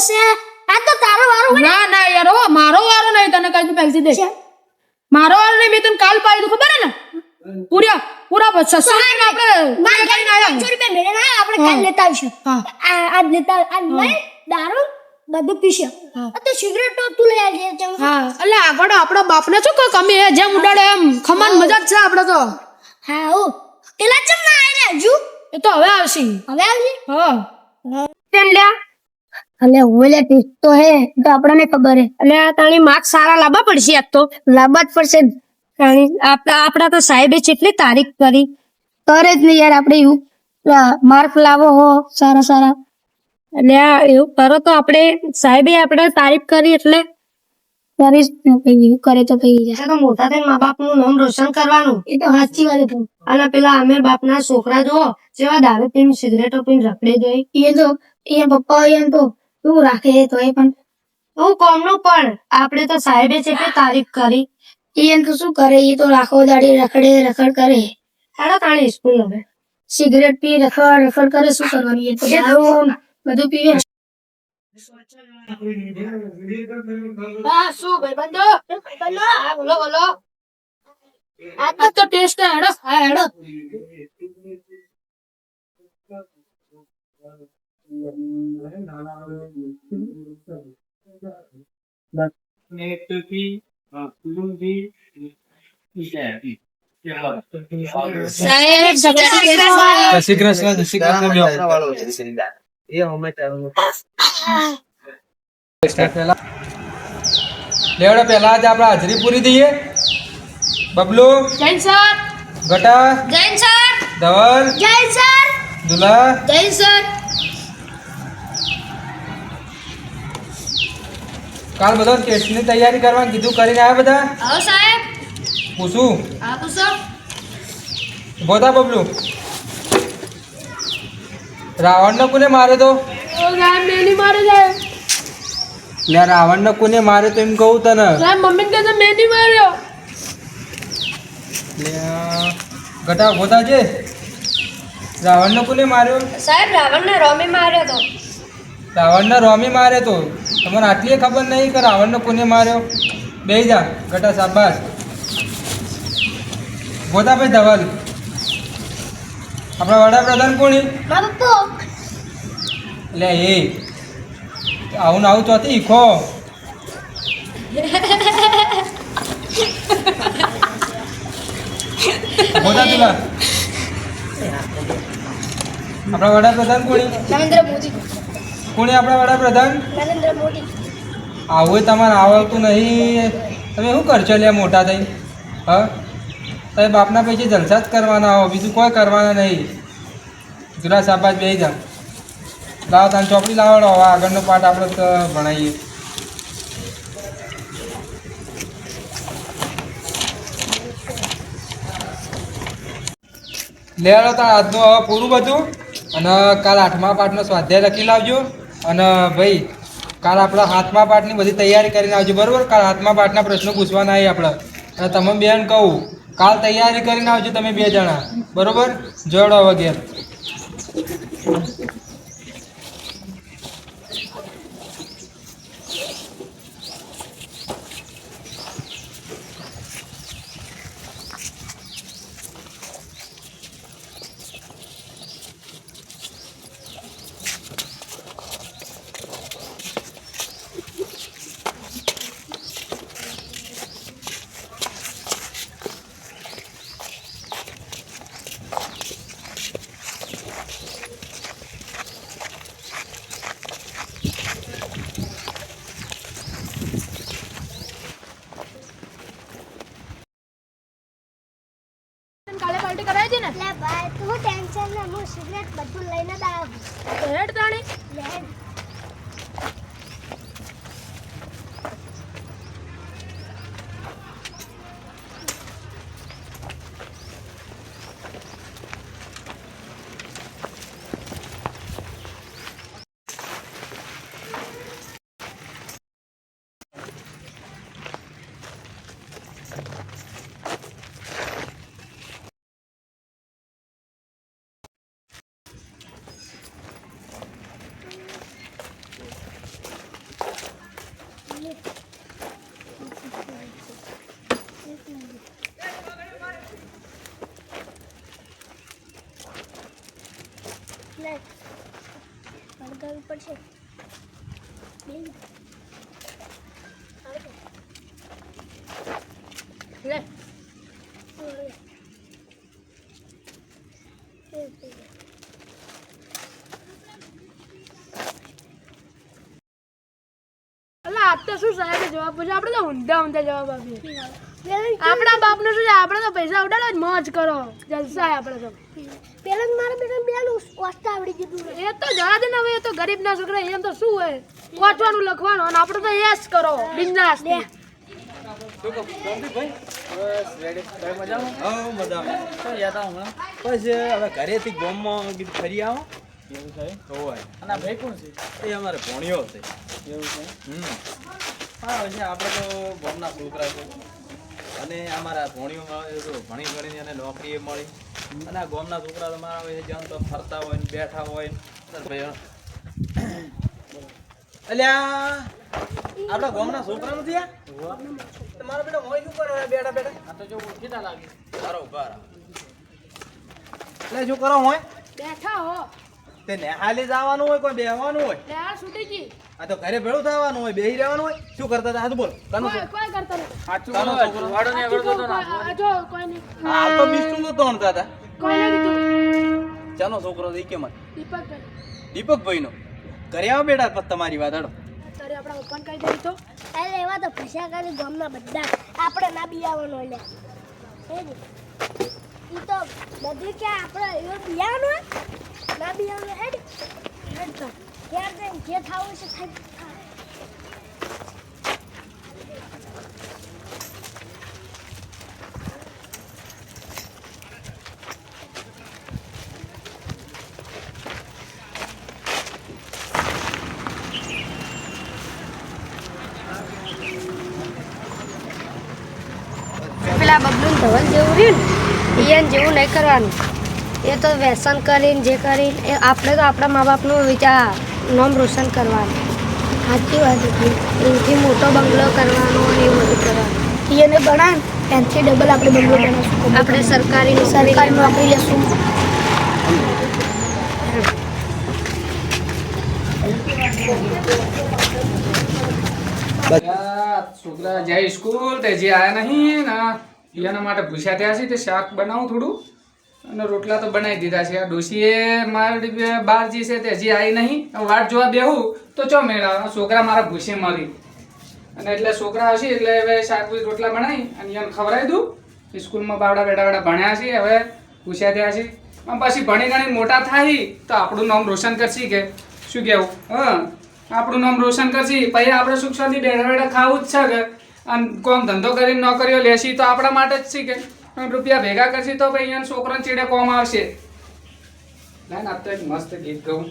છે આ તો તારો વારો ના ના યાર ઓ મારો વારો નહીં તને કઈ તું પેન્સિલ દે મારો વારો નહીં મેં તને કાલ પાડી ખબર હે ને પૂરા 600 ને આપણે ના કરીને આયા 500 રૂપિયા મેળે ના આપણે કાલ લેતા આવીશું આજ લેતા આજ લઈ દારૂ બધું પીશે આ તો સિગરેટ તો તું લઈ આવજે હા એટલે આગળ આપણા બાપને શું કોઈ કમી હે જેમ ઉડાડે એમ ખમાન મજા જ છે આપણે તો હા ઓ પેલા ચમ ના આઈ રે હજુ એ તો હવે આવશે હા પેન લ્યા અલે ઓલે ટેસ્ટ તો હે તો આપણને ખબર હે એટલે તાણી માર્ક્સ સારા લાવવા પડશે આજ તો લાંબા જ પડશે તાણી આપણા તો સાહેબે કેટલી તારીફ કરી કરે જ નહીં યાર આપણે એવું માર્ક લાવો હો સારા એટલે એવું કરો તો આપણે સાહેબે આપણે તારીફ કરી એટલે કરીશ એવું કરે તો કઈ જાય તો મોટા થઈને મા બાપ નું નામ રોશન કરવાનું એ તો સાચી વાત છે અને પેલા આમેર બાપના છોકરા જો જેવા દારૂ પીને સિગરેટો પીને રખડે જાય એ તો એ પપ્પા એને તો શું રાખે તો એ પણ હું કોમનું પણ આપણે તો સાહેબે કેટલી તારીફ કરી એને તો શું કરે એ તો રાખો દાડી રખડ કરે હેડો તાણી સ્કૂલ હવે સિગરેટ પી રખડ કરે શું કરવાની એ તો દારૂ બધું પીવે હા શું ભાઈબંધો હા બોલો આ તો ટેસ્ટ હેડો હા હેડો લેવડો પેલા જ આપણે હાજરી પૂરી દઈએ Bablu Jain sir Gata Jain sir Dhaval Jain sir Dula Jain sir કાલ બધા ટેસ્ટની તૈયારી કરવાની કીધું કરીને આવ્યા બધા આવો સાહેબ પૂછું આ પૂછો બોતા બબલુ રાવણને કોને માર્યો તો મેની મારે જાય લે રાવણને કોને માર્યો તો એમ કહું તને સાહેબ મમ્મી કહે મેની માર્યો લે ગટા બોતા છે રાવણને કોને માર્યો સાહેબ રાવણને રોમી માર્યો તો રાવણને રોમી માર્યો તો તમને આટલી ખબર નહીં કે રાવણને કોને માર્યો બે જા ગટા શાબાશ બોતા ભાઈ ધવલ આપણા વડાપ્રધાન કોની મારો તો એટલે એ આવું ને આવું ચોથી ઈખો બોતા તુલા આપણા વડાપ્રધાન કોની નરેન્દ્ર મોદી કોની આપણા વડાપ્રધાન નરેન્દ્ર મોદી આવું તમારે આવડતું નહીં તમે શું કરશો લે મોટા થઈ હા તમે બાપના પૈસે જલસા જ કરવાના આવો બીજું કોઈ કરવાના નહીં જુરા શાબાશ બે જા લાવો તમે ચોપડી લાવડો હવે આગળનો પાઠ આપણે તો ભણાવીએ લેવાડો તો આજનું હવે પૂરું બધું અને કાલ 8મા પાઠનો સ્વાધ્યાય લખી લાવજો અને ભાઈ કાલ આપણા 7મા પાઠની બધી તૈયારી કરીને આવજો બરાબર કાલ 7મા પાઠના પ્રશ્નો પૂછવાના આવી આપણે અને તમે બેન કહું કાલ તૈયારી કરીને આવજો તમે 2 જણા બરાબર જોડો વગેરે કાલે પાર્ટી કરાવી હતી ને લે ભાઈ તું ટેન્શન ના હું સિગરેટ બધું લઈને જ આવ્યો હેડ તાણી લે લે હળગાવી પડશે બે લે અલા આજ તો શું સાહેબ જવાબ પૂછે આપણે તો ઊંધા જવાબ આપીએ આપણા બાપનું શું છે આપણે તો પૈસા ઉડાડો જ મોજ કરો જલસા આપણે તો પેલા મારા બેટા બેનું વાંચતા આવડી ગયું એ તો જવા દે ને હવે એ તો ગરીબના છોકરા એમ તો શું હોય વાંચવાનું લખવાનું અને આપણે તો યસ કરો બિંદાસ ઘરેથી ગામમાં ફરી આવો એવું છે અને ભાઈ કોણ છે એ અમારે ભણ્યો છે એવું છે હા છે આપણે તો ગામના છોકરા છે અને અમારા ભણ્યોમાં ભણી ગણીને એને નોકરી મળી અને આ ગામના છોકરા તો મારા હોય જ્યાં તો ફરતા હોય ને બેઠા હોય અલ્યા આપણા ગામના છોકરા નથી આ મારા બેટા હોય શું કરો બેઠા બેઠા આ તો જો કીધા લાગે મારો ઉભા એટલે શું કરો હોય બેઠા હો તે નેહાલી જવાનું હોય કોઈ બેહવાનું હોય યાર છૂટી ગઈ આ તો ઘરે ભેળું થવાનું હોય બેહી રહેવાનું હોય શું કરતા હતા હાથ બોલ કાનો કોઈ કરતા નથી કાનો છોકરો વાડો ને કરતો તો ના જો કોઈ નહીં હાલ તો બિસ્ટુ તો તોણતા હતા કોઈ નહીં કીધું ચાનો છોકરો દઈ કે મત દીપકભાઈ દીપકભાઈ નો ઘરે આવો બેટા પછી તમારી વાત હડો તારે આપણા ઓપન કરી દઈ તો એટલે એવા તો પૈસા કરી ગામના બધા આપણે ના બિયાવાનો એટલે એ જ ઈ તો બધું કે આપણે એવો બિયાવાનો ના બિયાવાનો હેડ તો ક્યાં જઈને જે થાવું છે થાય પેલા બબલું ધવલ જેવું રહ્યું ને એને જેવું નહીં કરવાનું એ તો વ્યસન કરીને જે કરીને એ આપણે તો આપણા મા બાપનું વિચાર નામ રોશન કરવાનું સાચી વાત હતી એનાથી મોટો બંગલો કરવાનો અને એવું બધું કરવાનું એને ભણાય એનાથી ડબલ આપણે બંગલો બનાવશું આપણે સરકારી સરકારી નોકરી લેશું છોકરા જાય સ્કૂલ તે જે આયા નહીં ને એના માટે ભૂસ્યા થયા છે તે શાક બનાવું થોડું અને રોટલા તો બનાવી દીધા છે આ ડોશીએ મારી બાર જે છે તે હજી આવી નહીં વાટ જોવા બેહું તો ચો મેળા છોકરા મારા ભૂસે મળી અને એટલે છોકરા હશે એટલે હવે શાક રોટલા બનાવી અને એને ખવડાવી દઉં સ્કૂલમાં બાવડા બેટા ભણ્યા છે હવે ભૂસ્યા થયા છે પછી ભણી ગણી મોટા થાય તો આપણું નામ રોશન કરશે કે શું કહેવું હા આપણું નામ રોશન કરશી પછી આપણે સુખ શાંતિ બેઠા બેઠા ખાવું જ છે કે અને કોમ ધંધો કરીને નોકરીઓ લેશી તો આપણા માટે જ છે કે રૂપિયા ભેગા કરશી તો પછી એને છોકરાને ચીડે કોમ આવશે લાઈન આ તો એક મસ્ત ગીત ગાઉં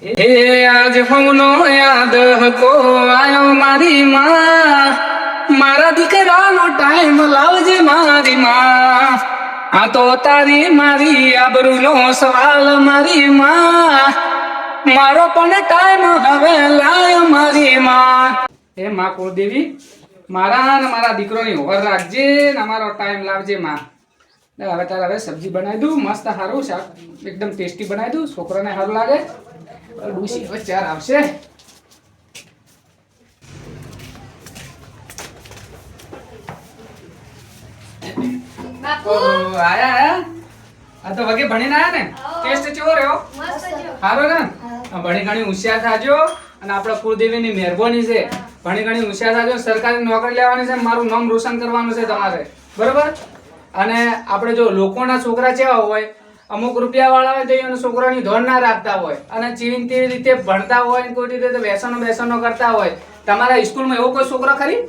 હે આજ હમનો યાદ હકો આયો મારી માં મારા દીકરાનો ટાઈમ લાવજે મારી માં આ તો તારી મારી આબરૂનો સવાલ મારી માં મારો પણ ટાઈમ હવે લાય મારી માં હે માં કુળદેવી મારા ને મારા દીકરોની હોર રાખજે ને અમારો ટાઈમ લાવજે માં હવે તારે હવે સબ્જી બનાવી દઉં મસ્ત સારું શાક એકદમ ટેસ્ટી બનાવી દઉં છોકરાને સારું લાગે ડૂસી હવે ચાર આવશે આયા આ તો વગે ભણીને આયા ને ટેસ્ટ કેવો રહ્યો સારો ને ભણી ઘણી હોશિયાર થાજો અને આપણા કુળદેવીની મહેરબાની છે ભણી ઘણી હોશિયાર થાજો સરકારી નોકરી લેવાની છે મારું નામ રોશન કરવાનું છે તમારે બરોબર અને આપણે જો લોકોના છોકરા કેવા હોય અમુક રૂપિયા વાળા હોય તો એના છોકરાની ધોન ના રાખતા હોય અને ચીવી તે રીતે ભણતા હોય કોઈ રીતે બેસનો કરતા હોય તમારા સ્કૂલમાં એવો કોઈ છોકરો ખરી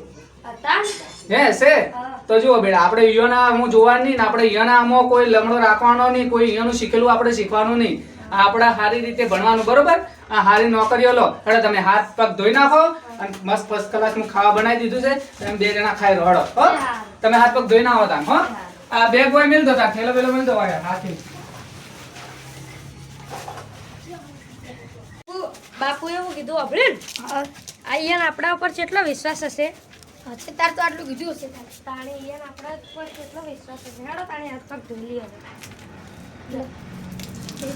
હે છે તો જુઓ બેટા આપણે ઈયોના હું જોવાનું નહીં ને આપણે ઈયોના આમાં કોઈ લમડો રાખવાનો નહીં કોઈ ઈયોનું શીખેલું આપણે શીખવાનું નહીં આપણે સારી રીતે ભણવાનું બરોબર આ સારી નોકરીઓ લો એટલે તમે હાથ પગ ધોઈ નાખો અને મસ્ત ફર્સ્ટ ક્લાસનું ખાવા બનાવી દીધું છે તમે બે જણા ખાઈ રડો હો તમે હાથ પગ ધોઈ ના હોતા હો આ બેગ બોય મિલ દો તા થેલો બેલો મિલ દો હાથી બાપુ એવું કીધું આપણે અહીંયા આપણા ઉપર કેટલો વિશ્વાસ હશે હશે તાર તો આટલું કીધું હશે તાણે અહીંયા આપણા ઉપર કેટલો વિશ્વાસ હશે હેડો તાણે હાથ પગ ધોઈ લઈએ બેહો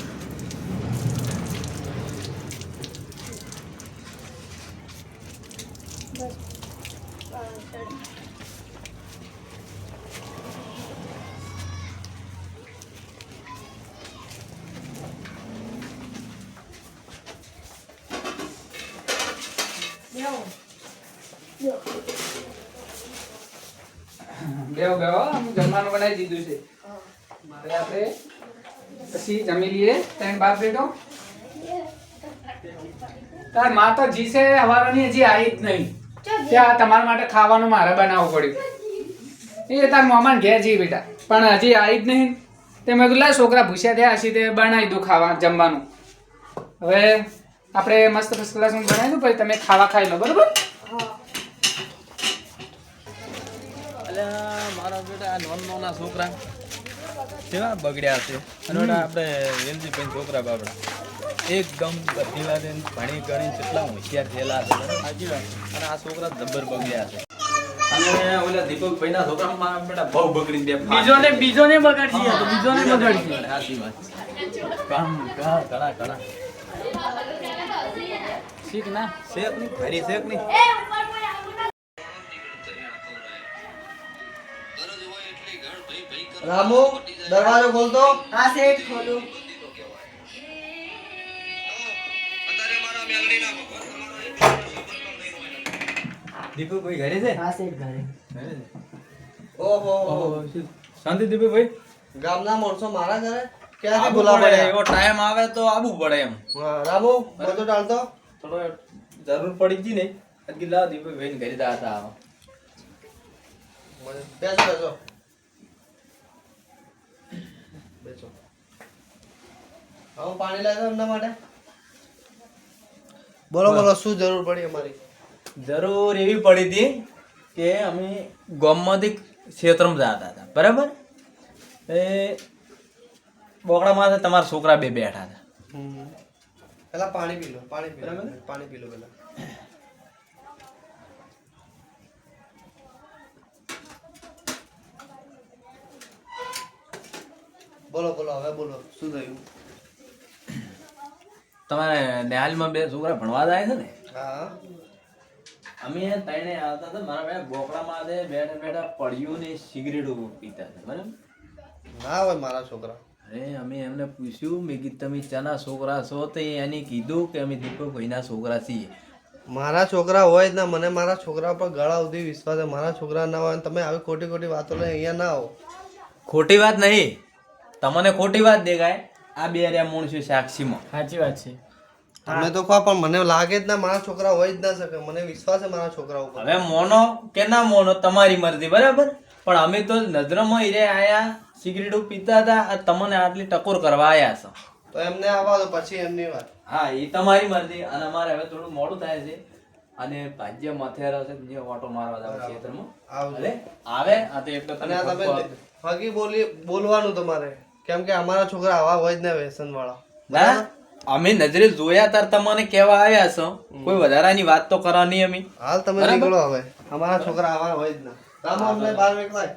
બેહો અમે જમવાનું બનાવી દીધું છે મારે આપણે પછી જમી લઈએ ત્રણ બાપ બેટો તાર માં તો જીસે હવારની હજી આવી જ નહીં ત્યાં તમારા માટે ખાવાનું મારે બનાવવું પડ્યું એ તાર મામાને ઘેર જઈ બેટા પણ હજી આવી જ નહીં તે મેં કીધું લા છોકરા ભૂસ્યા થયા હશે તે બનાવી દઉં ખાવા જમવાનું હવે આપણે મસ્ત ફર્સ્ટ ક્લાસનું બનાવી દઉં પછી તમે ખાવા ખાઈ લો બરોબર અલ્યા મારા બેટા આ નાના છોકરા કેવા બગડ્યા છે અને ઓલા આપણે વેલજીભાઈ છોકરા બાપડા એકદમ બધી વાત ભણી ગણી કેટલા હોશિયાર થયેલા છે સાચી વાત અને આ છોકરા જબ્બર બગડ્યા છે અને ઓલા દીપકભાઈના છોકરા મારા બેટા બહુ બગડી દે બીજોને બગાડશે તો બીજોને બગાડશે સાચી વાત કામ ઘણા ઘણા શીખ ના શેક નહીં ફરી શેક નહીં રામુ દરવાજો ખોલતો. હા શેઠ ખોલું. દીપકભાઈ ઘરે છે હા શેઠ ઘરે. ઓહો શાંતિ દીપકભાઈ ગામના માણસો મારા ઘરે ક્યાંથી આબુ બોલાવે? પડે એવો ટાઈમ આવે તો આબુ પડે એમ રામુ બધું ટાળતો. થોડો જરૂર પડી ગઈ ને એટલે લાવ દીપકભાઈ ઘરે જતા હતા બેસો બેસો બેસો. હું પાણી લાવ્યો એમના માટે. બોલો બોલો શું જરૂર પડી અમારી? જરૂર એવી પડી હતી કે અમે ગામમાંથી ક્ષેત્રમાં જતા હતા બરાબર એ બોકડામાં તમારા છોકરા બે બેઠા હતા પેલા પાણી પી લો પાણી પી લો બરાબર. પાણી પી લો પેલા. બોલો બોલો હવે બોલો શું થયું? તમારે નેહાલમાં બે છોકરા ભણવા જાય છે ને હા અમે ત્રણે આવતા હતા મારા ભાઈ બોકડામાં બેઠા બેઠા પડ્યું ને સિગરેટો પીતા હતા બરાબર ના હોય મારા છોકરા. અરે અમે એમને પૂછ્યું મેં કીધું તમે ચાના છોકરા છો તો એને કીધું કે અમે દીપકભાઈના છોકરા છીએ મારા છોકરા હોય જ ના. મને મારા છોકરા પર ગળા સુધી વિશ્વાસ છે. મારા છોકરા ના હોય અને તમે આવી ખોટી ખોટી વાતો લઈને અહીંયા ના આવો. ખોટી વાત નહીં તમને ખોટી વાત દેખાય આ બે રહ્યા માણસો સાક્ષીમાં સાચી વાત છે તમે તો કહો પણ મને લાગે જ ના મારા છોકરા હોય જ ના શકે. મને વિશ્વાસ છે મારા છોકરા ઉપર. હવે મોનો કે ના મોનો તમારી મરજી બરાબર પણ અમે તો નજરમાં હીરે આયા સિગરેટો પીતા હતા આ તમને આટલી ટકોર કરવા આયા છો તો એમને આવવા દો પછી એમની વાત. હા એ તમારી મરજી અને અમારે હવે થોડું મોડું થાય છે અને ભાજ્ય મથેરા છે જે ઓટો મારવા જાવ ખેતરમાં આવજો. ભલે આવે આ તો એક તો અને આ તમે તમે હગી બોલવાનું તમારે કેમ કે અમારા છોકરા આવા હોય જ ને વ્યસન વાળા. ના અમે નજરે જોયા તાર તમને કેવા આવ્યા છો કોઈ વધારાની વાત તો કરવાની અમે હાલ તમે બરાબર. નીકળો હવે. અમારા છોકરા આવા હોય જ ના. રામો અમને બહાર નીકળાય.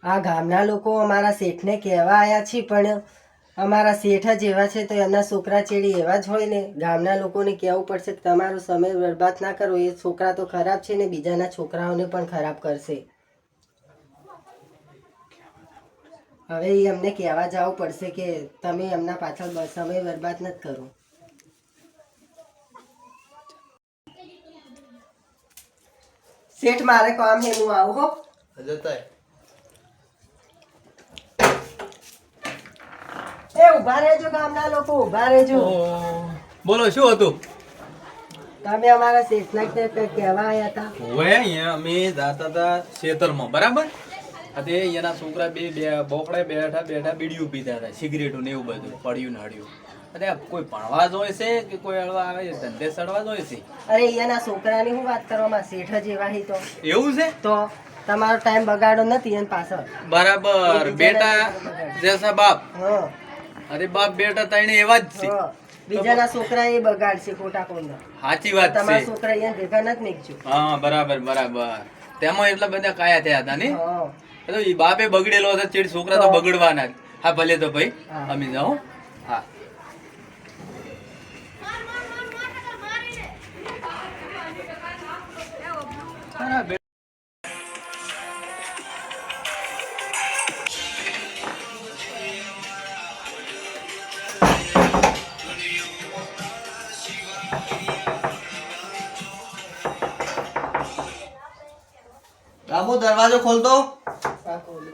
આ ગામના લોકો અમારા શેઠને કહેવા આવ્યા છે પણ અમારા શેઠ જ એવા છે તો એમના છોકરા ચેડી એવા જ હોય ને. ગામના લોકોને કહેવું પડશે કે તમારો સમય બરબાદ ના કરો. એ છોકરા તો ખરાબ છે ને બીજાના છોકરાઓને પણ ખરાબ કરશે. હવે એ અમને કહેવા જવું પડશે કે તમે એમના પાછળ સમય બરબાદ નથી કરો. શેઠ મારે કામ છે હું આવું હો. જતાય. એ ઉભા રહેજો ગામના લોકો ઉભા રહેજો. બોલો શું હતું તમે અમારા શેઠના કંઈક કહેવા આવ્યા હતા. હવે અહીંયા અમે જતા હતા ખેતરમાં બરાબર તે એના છોકરા બે બોકડે બેઠા બેઠા બીડીયું પીતા હતા સિગરેટો ને એવું બધું પડ્યું ને હળ્યું અરે કોઈ ભણવા જોઈ છે કે કોઈ હળવા આવે ધંધે સડવા જોઈ છે અરે અહીંયાના છોકરાની હું વાત કરવામાં શેઠ જ એવા હી તો એવું છે તો તમારો ટાઈમ બગાડો નથી એની પાછળ. બરાબર બેટા જૈસા બાપ હા અરે બાપ બેટા તઈને એવા જ છે હા. બીજાના છોકરા એ બગાડશે ખોટા કોણના. સાચી વાત તમારા છે છોકરા અહીંયા ભેગા નથી નીકળ્યું. હા બરાબર બરાબર તેમાં એટલા બધા કાયા થયા હતા ને હા. તો ઈ બાપે બગડેલો હતો ચેડ છોકરા તો બગડવાના જ. હા ભલે તો ભાઈ અમે જાઓ. હા રામુ દરવાજો ખોલતો. આ ખોલો.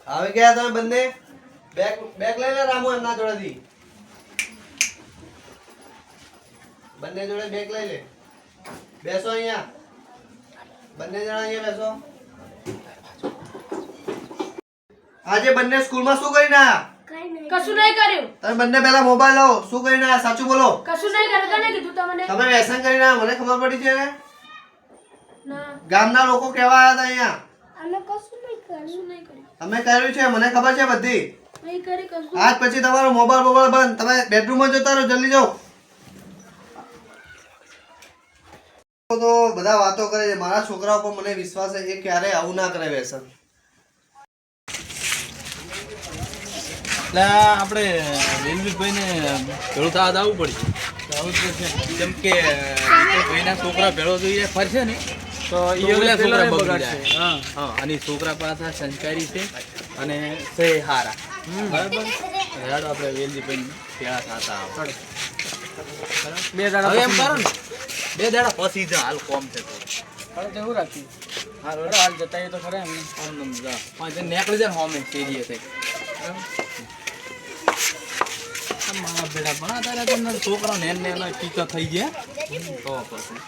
આવી ગયા તમે બંને? બેગ બેગ લઈ લે રામુ એમના જોડેથી. બંને જોડે બેગ લઈ લે. બેસો અહીંયા. બંને જણા અહીંયા બેસો. આજે બંને સ્કૂલમાં શું કરીને આયા? કઈ નહીં. કશું નહીં કર્યું, તમે બંને પહેલા મોબાઈલ લાવો. શું કરીને આયા? સાચું બોલો. કશું નહીં કર્યું. તને કીધું તમને? તમે વ્યસન કરીને આયા મને ખબર પડી છે ને? ના, ગામના લોકો કેવા આયા હતા અહીંયા? અમે કશું નહીં કર્યું. તમે કર્યું છે મને ખબર છે બધી. નહીં કરી કશું. આજ પછી તમારો મોબાઈલ બંધ. તમે બેડરૂમમાં જતા રહો, જલ્દી જાઓ. તો બધા વાતો કરે છે. મારા છોકરા ઉપર મને વિશ્વાસ છે એ ક્યારે આવું ના કરે વ્યસન. એટલે આપણે રેલવીભાઈ ને ભેળો થવા આવવું પડશે. કેમ કે ભાઈના છોકરા ભેળો જોઈએ ફરશે ને તો પેલા છોકરા બગડી જાય. હા અને છોકરા પાછા સંસ્કારી છે અને છે હારા. બરાબર હેડ આપણે વેલજીભાઈ ભેળા થતા આવો. બે દાડા હવે એમ કરો ને 2 દાડા પછી જ હાલ કોમ છે તો જવું રાખી હાલ જતા તો ખરા એમને આમ જા પાંચ નીકળી જાય હોમે શેરીએ થઈ. મારા બેટા ભણા તારા છોકરા ને ટીચર થઈ ગયા તો પછી